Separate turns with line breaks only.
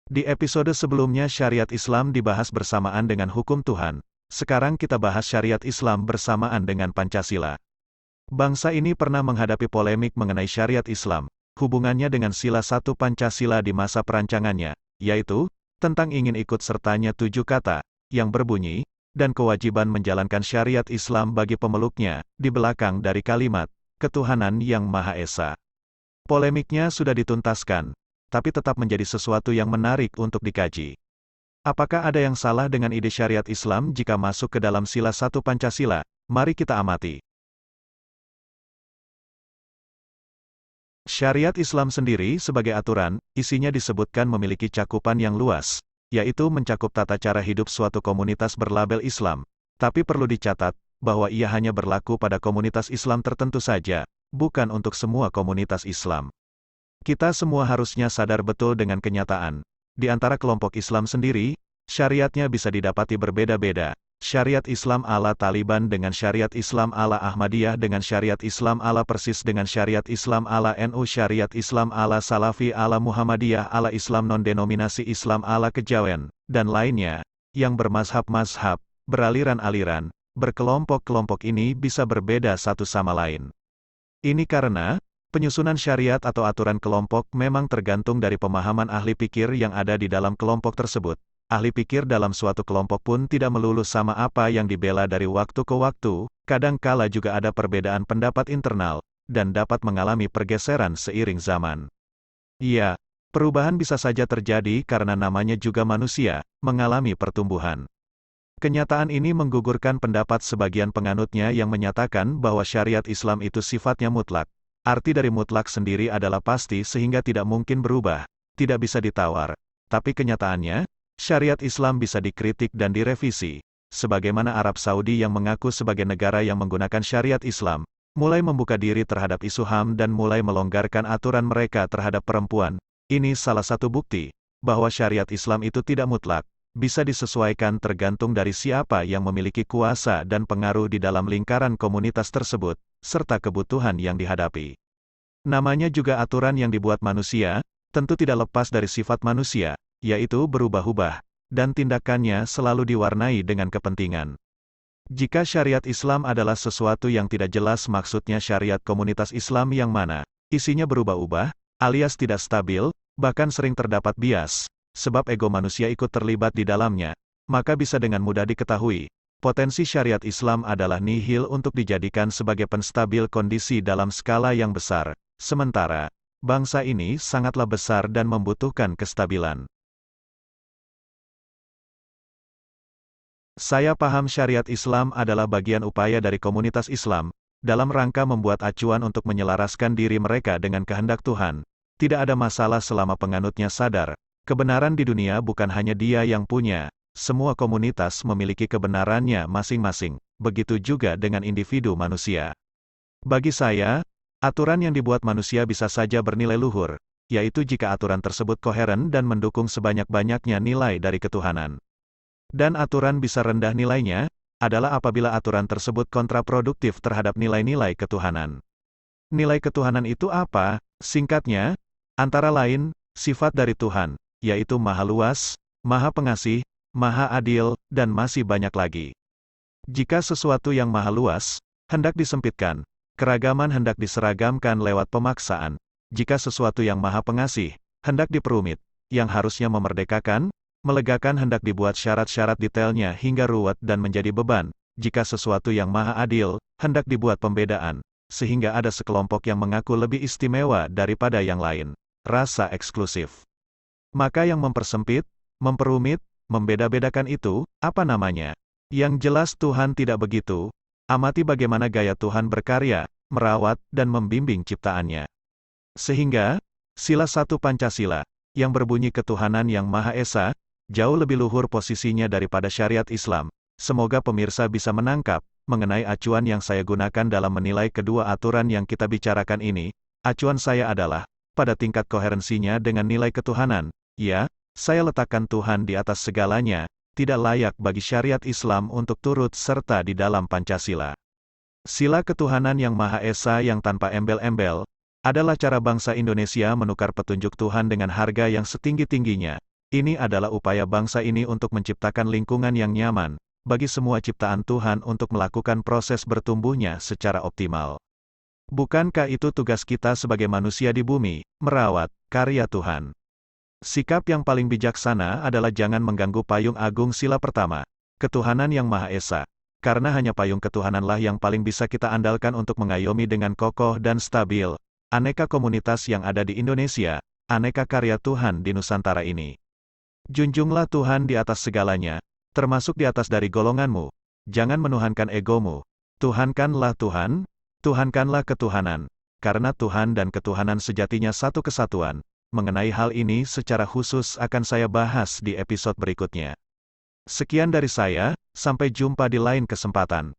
Di episode sebelumnya syariat Islam dibahas bersamaan dengan hukum Tuhan. Sekarang kita bahas syariat Islam bersamaan dengan Pancasila. Bangsa ini pernah menghadapi polemik mengenai syariat Islam, hubungannya dengan sila 1 Pancasila di masa perancangannya, yaitu, tentang ingin ikut sertanya 7 kata, yang berbunyi, dan kewajiban menjalankan syariat Islam bagi pemeluknya, di belakang dari kalimat, ketuhanan yang Maha Esa. Polemiknya sudah dituntaskan, tapi tetap menjadi sesuatu yang menarik untuk dikaji. Apakah ada yang salah dengan ide syariat Islam jika masuk ke dalam sila 1 Pancasila? Mari kita amati. Syariat Islam sendiri sebagai aturan, isinya disebutkan memiliki cakupan yang luas, yaitu mencakup tata cara hidup suatu komunitas berlabel Islam. Tapi perlu dicatat, bahwa ia hanya berlaku pada komunitas Islam tertentu saja, bukan untuk semua komunitas Islam. Kita semua harusnya sadar betul dengan kenyataan. Di antara kelompok Islam sendiri, syariatnya bisa didapati berbeda-beda. Syariat Islam ala Taliban dengan syariat Islam ala Ahmadiyah dengan syariat Islam ala Persis dengan syariat Islam ala NU, syariat Islam ala Salafi ala Muhammadiyah ala Islam non-denominasi Islam ala Kejawen, dan lainnya, yang bermazhab-mazhab, beraliran-aliran, berkelompok-kelompok ini bisa berbeda satu sama lain. Ini karena, penyusunan syariat atau aturan kelompok memang tergantung dari pemahaman ahli pikir yang ada di dalam kelompok tersebut. Ahli pikir dalam suatu kelompok pun tidak melulu sama apa yang dibela dari waktu ke waktu, kadang-kala juga ada perbedaan pendapat internal, dan dapat mengalami pergeseran seiring zaman. Iya, perubahan bisa saja terjadi karena namanya juga manusia, mengalami pertumbuhan. Kenyataan ini menggugurkan pendapat sebagian penganutnya yang menyatakan bahwa syariat Islam itu sifatnya mutlak. Arti dari mutlak sendiri adalah pasti sehingga tidak mungkin berubah, tidak bisa ditawar. Tapi kenyataannya, syariat Islam bisa dikritik dan direvisi. Sebagaimana Arab Saudi yang mengaku sebagai negara yang menggunakan syariat Islam, mulai membuka diri terhadap isu HAM dan mulai melonggarkan aturan mereka terhadap perempuan. Ini salah satu bukti, bahwa syariat Islam itu tidak mutlak, bisa disesuaikan tergantung dari siapa yang memiliki kuasa dan pengaruh di dalam lingkaran komunitas tersebut, serta kebutuhan yang dihadapi. Namanya juga aturan yang dibuat manusia, tentu tidak lepas dari sifat manusia, yaitu berubah-ubah, dan tindakannya selalu diwarnai dengan kepentingan. Jika syariat Islam adalah sesuatu yang tidak jelas maksudnya syariat komunitas Islam yang mana, isinya berubah-ubah, alias tidak stabil, bahkan sering terdapat bias, sebab ego manusia ikut terlibat di dalamnya, maka bisa dengan mudah diketahui, potensi syariat Islam adalah nihil untuk dijadikan sebagai penstabil kondisi dalam skala yang besar, sementara, bangsa ini sangatlah besar dan membutuhkan kestabilan. Saya paham syariat Islam adalah bagian upaya dari komunitas Islam, dalam rangka membuat acuan untuk menyelaraskan diri mereka dengan kehendak Tuhan. Tidak ada masalah selama penganutnya sadar, kebenaran di dunia bukan hanya dia yang punya, semua komunitas memiliki kebenarannya masing-masing, begitu juga dengan individu manusia. Bagi saya, aturan yang dibuat manusia bisa saja bernilai luhur, yaitu jika aturan tersebut koheren dan mendukung sebanyak-banyaknya nilai dari ketuhanan. Dan aturan bisa rendah nilainya, adalah apabila aturan tersebut kontraproduktif terhadap nilai-nilai ketuhanan. Nilai ketuhanan itu apa? Singkatnya, antara lain, sifat dari Tuhan, yaitu Maha Luas, Maha Pengasih, Maha Adil, dan masih banyak lagi. Jika sesuatu yang maha luas, hendak disempitkan, keragaman hendak diseragamkan lewat pemaksaan. Jika sesuatu yang maha pengasih, hendak diperumit, yang harusnya memerdekakan, melegakan hendak dibuat syarat-syarat detailnya hingga ruwet dan menjadi beban. Jika sesuatu yang maha adil, hendak dibuat pembedaan, sehingga ada sekelompok yang mengaku lebih istimewa daripada yang lain. Rasa eksklusif. Maka yang mempersempit, memperumit, membeda-bedakan itu, apa namanya? Yang jelas Tuhan tidak begitu. Amati bagaimana gaya Tuhan berkarya, merawat, dan membimbing ciptaannya. Sehingga, sila 1 Pancasila, yang berbunyi ketuhanan yang Maha Esa, jauh lebih luhur posisinya daripada syariat Islam. Semoga pemirsa bisa menangkap, mengenai acuan yang saya gunakan dalam menilai kedua aturan yang kita bicarakan ini. Acuan saya adalah, pada tingkat koherensinya dengan nilai ketuhanan. Ya, saya letakkan Tuhan di atas segalanya, tidak layak bagi syariat Islam untuk turut serta di dalam Pancasila. Sila ketuhanan yang Maha Esa yang tanpa embel-embel, adalah cara bangsa Indonesia menukar petunjuk Tuhan dengan harga yang setinggi-tingginya, Ini adalah upaya bangsa ini untuk menciptakan lingkungan yang nyaman bagi semua ciptaan Tuhan untuk melakukan proses bertumbuhnya secara optimal. Bukankah itu tugas kita sebagai manusia di bumi, merawat karya Tuhan? Sikap yang paling bijaksana adalah jangan mengganggu payung agung sila pertama, ketuhanan yang Maha Esa. Karena hanya payung ketuhananlah yang paling bisa kita andalkan untuk mengayomi dengan kokoh dan stabil aneka komunitas yang ada di Indonesia, aneka karya Tuhan di Nusantara ini. Junjunglah Tuhan di atas segalanya, termasuk di atas dari golonganmu. Jangan menuhankan egomu. Tuhankanlah Tuhan, Tuhankanlah ketuhanan, karena Tuhan dan ketuhanan sejatinya satu kesatuan. Mengenai hal ini secara khusus akan saya bahas di episode berikutnya. Sekian dari saya, sampai jumpa di lain kesempatan.